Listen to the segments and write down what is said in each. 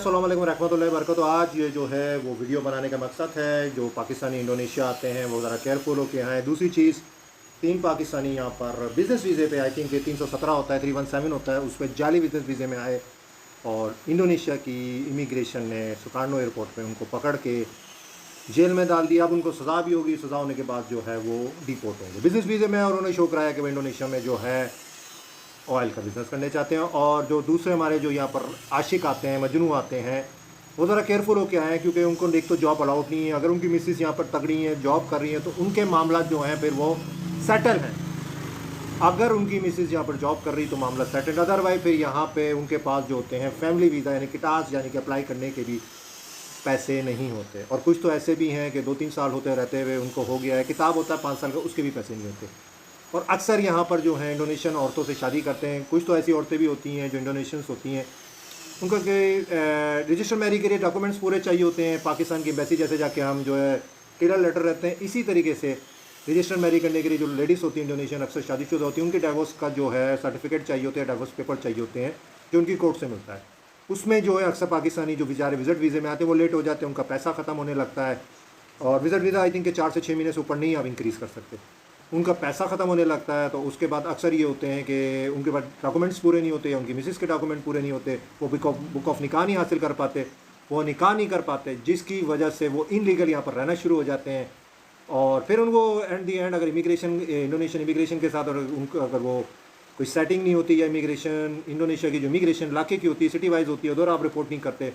अस्सलाम वालेकुम रहमतुल्लाहि व बरकातहू। आज ये जो है वो वीडियो बनाने का मकसद है, जो पाकिस्तानी इंडोनेशिया आते हैं वो ज़रा केयरफुल होके आएँ। दूसरी चीज़, 3 पाकिस्तानी यहाँ पर बिज़नेस वीज़े पे आई थिंक 317 होता है, 317 होता है, उस पर जाली बिज़नेस वीज़े में आए और इंडोनेशिया की इमिग्रेशन ने सुकार्नो एयरपोर्ट पे उनको पकड़ के जेल में डाल दिया। अब उनको सज़ा भी होगी, सज़ा होने के बाद जो है वो डिपोर्ट होंगे बिज़नेस वीज़े में। और उन्होंने शो कराया कि वो इंडोनेशिया में जो है ऑयल का बिज़नेस करने चाहते हैं। और जो दूसरे हमारे जो यहाँ पर आशिक आते हैं, मजनू आते हैं, वो ज़रा केयरफुल होकर आए, क्योंकि उनको एक तो जॉब अलाउड नहीं है। अगर उनकी मिसेस यहाँ पर तगड़ी हैं, जॉब कर रही हैं, तो उनके मामला जो हैं फिर वो सेटल हैं। अगर उनकी मिसेस यहाँ पर जॉब कर रही तो मामला सेटल, अदरवाइज फिर यहाँ पे उनके पास जो होते हैं फैमिली वीज़ा यानी कि टास यानी कि अप्लाई करने के भी पैसे नहीं होते। और कुछ तो ऐसे भी हैं कि 2-3 साल होते रहते हुए उनको हो गया है, किताब होता है 5 साल का, उसके भी पैसे नहीं होते। और अक्सर यहाँ पर जो है इंडोनेशियन औरतों से शादी करते हैं। कुछ तो ऐसी औरतें भी होती हैं जो इंडोनेशियंस होती हैं, उनको के रजिस्टर मैरी के लिए डॉक्यूमेंट्स पूरे चाहिए होते हैं। पाकिस्तान की एम्बेसी जैसे जाके हम जो है क्लियर लेटर रहते हैं, इसी तरीके से रजिस्टर मैरी करने के लिए जो लेडीज़ होती हैं इंडोनेशियन, अक्सर शादीशुदा होती हैं, उनके डाइवोर्स का जो है सर्टिफिकेट चाहिए होते हैं, डाइवोर्स पेपर चाहिए होते हैं जो उनकी कोर्ट से मिलता है। उसमें जो है अक्सर पाकिस्तानी जो बेचारे विज़िट वीज़े में आते हैं वो लेट हो जाते हैं, उनका पैसा ख़त्म होने लगता है। और विज़िट वीज़ा आई थिंक 4 से 6 महीने से ऊपर नहीं आप इंक्रीज़ कर सकते, उनका पैसा ख़त्म होने लगता है। तो उसके बाद अक्सर ये होते हैं कि उनके पास डॉक्यूमेंट्स पूरे नहीं होते, उनकी मिसेस के डॉक्यूमेंट पूरे नहीं होते, वो बुक ऑफ निकाह नहीं हासिल कर पाते, वो निकाह नहीं कर पाते, जिसकी वजह से वो इनलीगल यहाँ पर रहना शुरू हो जाते हैं। और फिर उनको एट दी एंड अगर इमिग्रेशन इंडोनेशियन इमिग्रेशन के साथ उनको अगर वो कोई सेटिंग नहीं होती, या इमिग्रेशन इंडोनेशिया की जो इमिग्रेशन इलाके की होती है, सिटी वाइज होती है, उधर आप रिपोर्ट नहीं करते,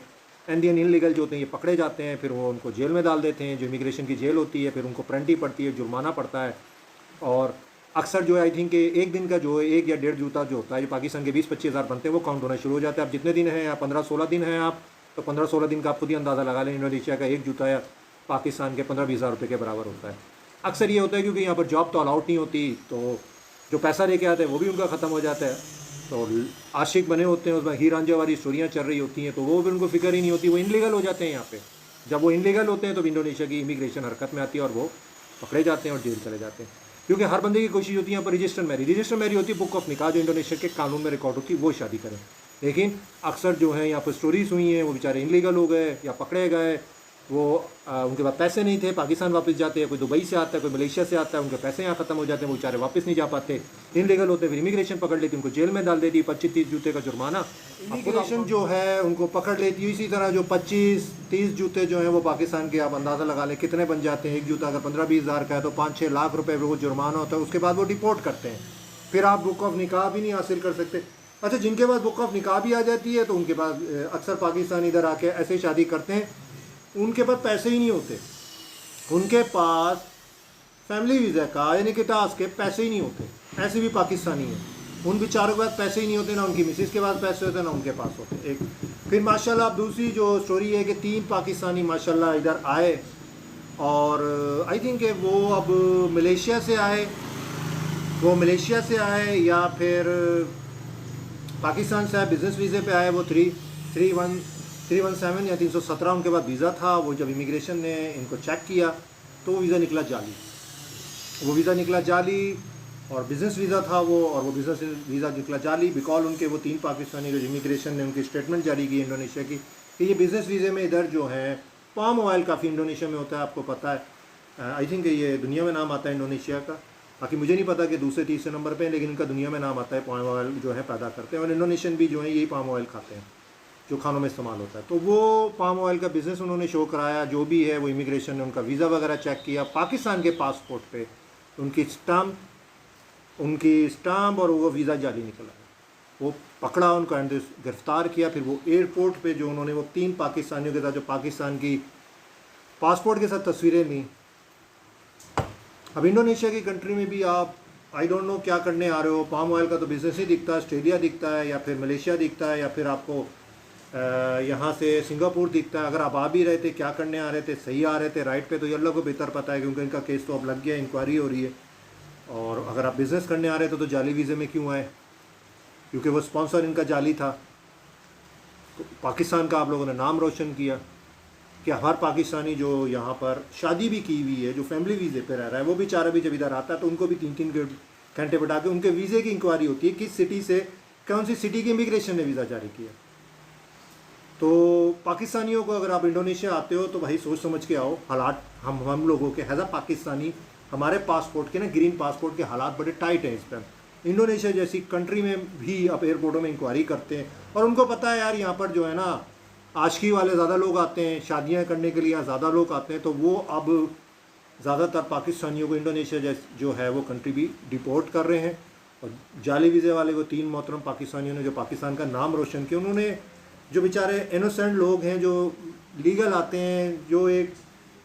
इंडियन इनलीगल जो होते हैं ये पकड़े जाते हैं, फिर वो उनको जेल में डाल देते हैं, जो इमिग्रेशन की जेल होती है, फिर उनको पेनल्टी पड़ती है, जुर्माना पड़ता है। और अक्सर जो है आई थिंक एक दिन का जो है 1 या 1.5 जूता जो होता है, जो पाकिस्तान के 20-25 हज़ार बनते हैं, वो काउंट होना शुरू हो जाता है। आप जितने दिन हैं, या 15-16 दिन हैं आप, तो 15-16 दिन का आप खुद ही अंदाज़ा लगा लें, इंडोनेशिया का 1 जूता या पाकिस्तान के 15-20 हज़ार रुपये के बराबर होता है। अक्सर ये होता है क्योंकि यहाँ पर जॉब तो अलाउड नहीं होती, तो जो पैसा लेके आते हैं वो भी उनका ख़त्म हो जाता है। तो आशिक बने होते हैं, उसमें हीर रांझा वाली स्टोरियाँ चल रही होती हैं, तो वो भी उनको फिक्र ही नहीं होती, वो इनलीगल हो जाते हैं यहाँ पे। जब वो इनलीगल होते हैं तो इंडोनेशिया की इमिग्रेशन हरकत में आती है और वो पकड़े जाते हैं और जेल चले जाते हैं। क्योंकि हर बंदे की कोशिश होती है यहाँ पर रजिस्टर मैरी होती है, बुक ऑफ निकाह जो इंडोनेशिया के कानून में रिकॉर्ड होती है, वो शादी करें। लेकिन अक्सर जो है यहाँ पर स्टोरीज हुई हैं, वो बेचारे इनलीगल हो गए या पकड़े गए, वो उनके पास पैसे नहीं थे, पाकिस्तान वापस जाते हैं, कोई दुबई से आता है, कोई मलेशिया से आता है, उनके पैसे यहाँ ख़त्म हो जाते हैं, वो बेचारे वापस नहीं जा पाते, इनलीगल होते, फिर इमिग्रेशन पकड़ लेती, उनको जेल में डाल देती, 25-30 जूते का जुर्माना। इमिग्रेशन जो है उनको पकड़ लेती है। इसी तरह जो 25-30 जूते जो हैं वो पाकिस्तान के आप अंदाज़ा लगा लें कितने बन जाते हैं। एक जूता अगर 15-20 हज़ार का है तो 5-6 लाख रुपये वो जुर्माना होता है। उसके बाद वो डिपोर्ट करते हैं, फिर आप बुक ऑफ निकाह भी नहीं हासिल कर सकते। अच्छा, जिनके पास बुक ऑफ निकाह भी आ जाती है तो उनके पास अक्सर पाकिस्तान इधर आके ऐसे शादी करते हैं, उनके पास पैसे ही नहीं होते, उनके पास फैमिली वीज़ा का यानी कि टास्क के पैसे ही नहीं होते। ऐसे भी पाकिस्तानी हैं, उन बेचारों के पास पैसे ही नहीं होते, ना उनकी मिसेस के पास पैसे होते, ना उनके पास होते। एक फिर माशाल्लाह दूसरी जो स्टोरी है कि 3 पाकिस्तानी माशाल्लाह इधर आए, और आई थिंक वो अब मलेशिया से आए या फिर पाकिस्तान से आए, बिज़नेस वीज़े पे आए। वो 317 या 317 उनके बाद वीज़ा था। वो जब इमिग्रेशन ने इनको चेक किया तो वो वीज़ा निकला जाली, और बिज़नेस वीज़ा था वो, और वो बिज़नेस वीज़ा निकला जाली बिकॉज उनके वो 3 पाकिस्तानी जो इमिग्रेशन ने उनकी स्टेटमेंट जारी की इंडोनेशिया की कि ये बिज़नेस वीज़े में इधर जो है पाम ऑयल काफ़ी इंडोनेशिया में होता है, आपको पता है। आई थिंक ये दुनिया में नाम आता है इंडोनेशिया का, बाकी मुझे नहीं पता कि दूसरे तीसरे नंबर पे, लेकिन इनका दुनिया में नाम आता है। पाम ऑयल जो है पैदा करते हैं, और इंडोनेशियन भी जो है यही पाम ऑयल खाते हैं जो खानों में इस्तेमाल होता है। तो वो पाम ऑयल का बिज़नेस उन्होंने शो कराया, जो भी है वो इमिग्रेशन ने उनका वीज़ा वगैरह चेक किया, पाकिस्तान के पासपोर्ट पे उनकी स्टाम्प और वो वीज़ा जाली निकला। वो पकड़ा, उनको गिरफ़्तार किया। फिर वो एयरपोर्ट पे जो उन्होंने वो 3 पाकिस्तानियों के साथ जो पाकिस्तान की पासपोर्ट के साथ तस्वीरें ली। अब इंडोनेशिया की कंट्री में भी आप आई डोंट नो क्या करने आ रहे हो। पाम ऑयल का तो बिज़नेस ही दिखता है, ऑस्ट्रेलिया दिखता है, या फिर मलेशिया दिखता है, या फिर आपको यहाँ से सिंगापुर दिखता है। अगर आप आ भी रहे थे, क्या करने आ रहे थे, सही आ रहे थे राइट पे, तो ये अल्लाह को बेहतर पता है, क्योंकि इनका केस तो अब लग गया, इंक्वायरी हो रही है। और अगर आप बिज़नेस करने आ रहे थे तो जाली वीज़े में क्यों आए, क्योंकि वो स्पॉन्सर इनका जाली था। तो पाकिस्तान का आप लोगों ने नाम रोशन किया कि हर पाकिस्तानी जो यहाँ पर शादी भी की हुई है, जो फैमिली वीज़े पे रह रहा है, वो बेचारा भी जब इधर आता है तो उनको भी 3-3 घंटे बैठा के उनके वीज़े की इंक्वायरी होती है, किस सिटी से कौन सी सिटी की इमिग्रेशन ने वीज़ा जारी किया। तो पाकिस्तानियों को अगर आप इंडोनेशिया आते हो तो भाई सोच समझ के आओ। हालात हम लोगों के एज अ पाकिस्तानी हमारे पासपोर्ट के ना, ग्रीन पासपोर्ट के हालात बड़े टाइट हैं इस पर। इंडोनेशिया जैसी कंट्री में भी आप एयरपोर्टों में इंक्वायरी करते हैं और उनको पता है यार यहाँ पर जो है ना आशिकी वाले ज़्यादा लोग आते हैं, शादियाँ करने के लिए ज़्यादा लोग आते हैं, तो वो अब ज़्यादातर पाकिस्तानियों को इंडोनेशिया जो है वो कंट्री भी डिपोर्ट कर रहे हैं। और जाली वीज़े वाले वो 3 मोहतरम पाकिस्तानियों ने जो पाकिस्तान का नाम रोशन किया, उन्होंने जो बेचारे इनोसेंट लोग हैं जो लीगल आते हैं, जो एक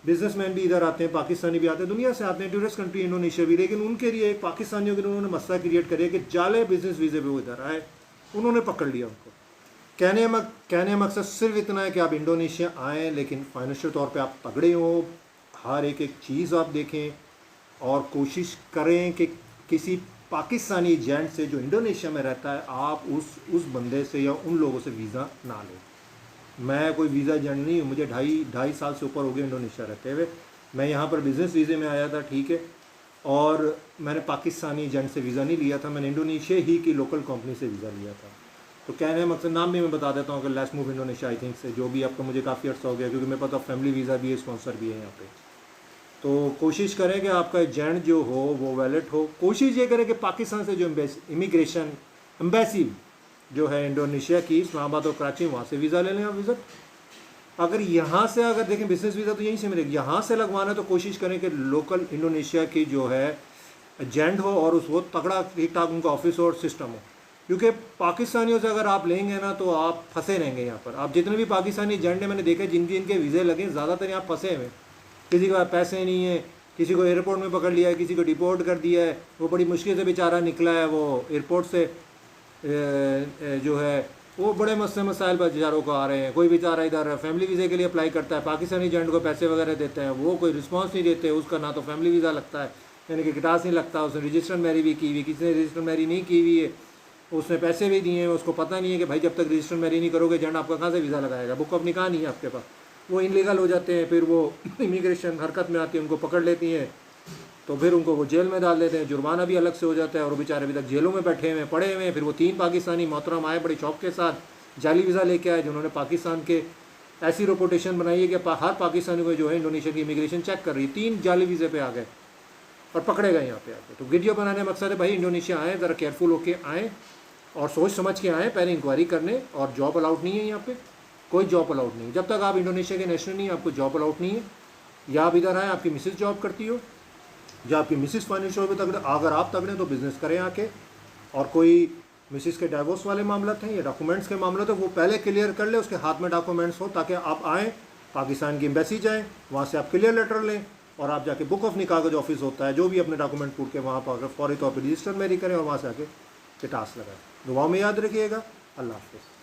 बिजनेसमैन भी इधर आते हैं, पाकिस्तानी भी आते हैं, दुनिया से आते हैं, टूरिस्ट कंट्री इंडोनेशिया भी, लेकिन उनके लिए पाकिस्तानियों के लिए उन्होंने मसला क्रिएट करिए कि जाले बिजनेस वीज़े पे वो इधर आए, उन्होंने पकड़ लिया उनको। कहने मकसद सिर्फ इतना है कि आप इंडोनेशिया आएँ, लेकिन फाइनेंशियल तौर पे आप तगड़े हो, हर एक चीज़ आप देखें और कोशिश करें कि किसी पाकिस्तानी एजेंट से जो इंडोनेशिया में रहता है आप उस बंदे से या उन लोगों से वीज़ा ना लें। मैं कोई वीज़ा एजेंट नहीं हूँ, मुझे ढाई साल से ऊपर हो गया इंडोनेशिया रहते हुए। मैं यहाँ पर बिज़नेस वीज़े में आया था, ठीक है, और मैंने पाकिस्तानी एजेंट से वीज़ा नहीं लिया था, मैंने इंडोनेशिया ही की लोकल कंपनी से वीज़ा लिया था। तो कहने मकसद नाम भी मैं बता देता हूँ कि let's move Indonesia I think से, जो भी आपको मुझे काफ़ी अर्सा हो गया, क्योंकि मेरे पास तो फैमिली वीज़ा भी है, स्पॉन्सर भी है यहाँ पे। तो कोशिश करें कि आपका एजेंट जो हो वो वैलिड हो। कोशिश ये करें कि पाकिस्तान से जो इमिग्रेशन एम्बेसी जो है इंडोनेशिया की, इस्लामाबाद और कराची, वहाँ से वीज़ा ले लें आप विज़िट। अगर यहाँ से अगर देखें बिजनेस वीज़ा तो यहीं से मिलेगी, यहाँ से लगवाना है तो कोशिश करें कि लोकल इंडोनेशिया की जो है एजेंट हो और उस वो तगड़ा ठीक ठाक उनका ऑफिस और सिस्टम हो, क्योंकि पाकिस्तानियों से अगर आप लेंगे ना तो आप फंसे रहेंगे यहाँ पर। आप जितने भी पाकिस्तानी एजेंट हैं मैंने देखा जिनके वीज़े लगे, ज़्यादातर यहाँ फंसे हुए, किसी के पास पैसे नहीं है, किसी को एयरपोर्ट में पकड़ लिया है, किसी को डिपोर्ट कर दिया है, वो बड़ी मुश्किल से बेचारा निकला है, वो एयरपोर्ट से जो है वो बड़े मसाइल पर बेचारों को आ रहे हैं। कोई बेचारा इधर फैमिली वीज़े के लिए अप्लाई करता है, पाकिस्तानी एजेंट को पैसे वगैरह देते हैं, वो कोई रिस्पांस नहीं देते, उसका ना तो फैमिली वीज़ा लगता है, यानी कि किटास नहीं लगता, उसने रजिस्टर्ड मैरी भी की हुई, किसी ने रजिस्टर्ड मैरी नहीं की हुई है, उसने पैसे भी दिए हैं, उसको पता नहीं है कि भाई जब तक रजिस्टर्ड मैरी नहीं करोगे एजेंट आपका कहाँ से वीज़ा लगाएगा, बुक ऑफ निकाह नहीं है आपके पास, वो इनलीगल हो जाते हैं, फिर वो इमिग्रेशन हरकत में आती है, उनको पकड़ लेती हैं, तो फिर उनको वो जेल में डाल देते हैं, जुर्माना भी अलग से हो जाता है और वो बेचारे अभी तक जेलों में बैठे हुए पड़े हुए हैं। फिर वो 3 पाकिस्तानी मोहतरम आए बड़े शौक के साथ, जाली वीज़ा लेके आए, जिन्होंने पाकिस्तान के ऐसी रेपुटेशन बनाई है कि हर पाकिस्तानी को जो है इंडोनेशिया की इमिग्रेशन चेक कर रही है। 3 जाली वीज़े पे आ गए और पकड़े गए यहाँ पे आके। तो वीडियो बनाने का मकसद है भाई इंडोनेशिया आएँ, ज़रा केयरफुल होके आएँ और सोच समझ के आएँ, पहले इंक्वायरी करने। और जॉब अलाउड नहीं है यहाँ पे, कोई जॉब अलाउड नहीं है, जब तक आप इंडोनेशिया के नेशनल नहीं, आपको जॉब अलाउड नहीं है। या आप इधर आए, आपकी मिसेस जॉब करती हो या आपकी मिसेस फाइनेंशियल पे तगड़े, अगर आप तगड़े तो बिज़नेस करें आके। और कोई मिसेस के डाइवोर्स वाले मामला हैं या डॉक्यूमेंट्स के मामला तो वो पहले क्लियर कर ले, उसके हाथ में डॉक्यूमेंट्स हो, ताकि आप आएँ पाकिस्तान की एम्बेसी जाएँ, वहाँ से आप क्लियर लेटर लें और आप जाके बुक ऑफ निकाह का जो ऑफिस होता है, जो भी अपने डॉक्यूमेंट पूछ के वहाँ पर फौरी तौर पर रजिस्टर मैरी करें और वहाँ से आके टास्क लगाएं। दुआओं में याद रखिएगा। अल्लाह हाफ़िज़।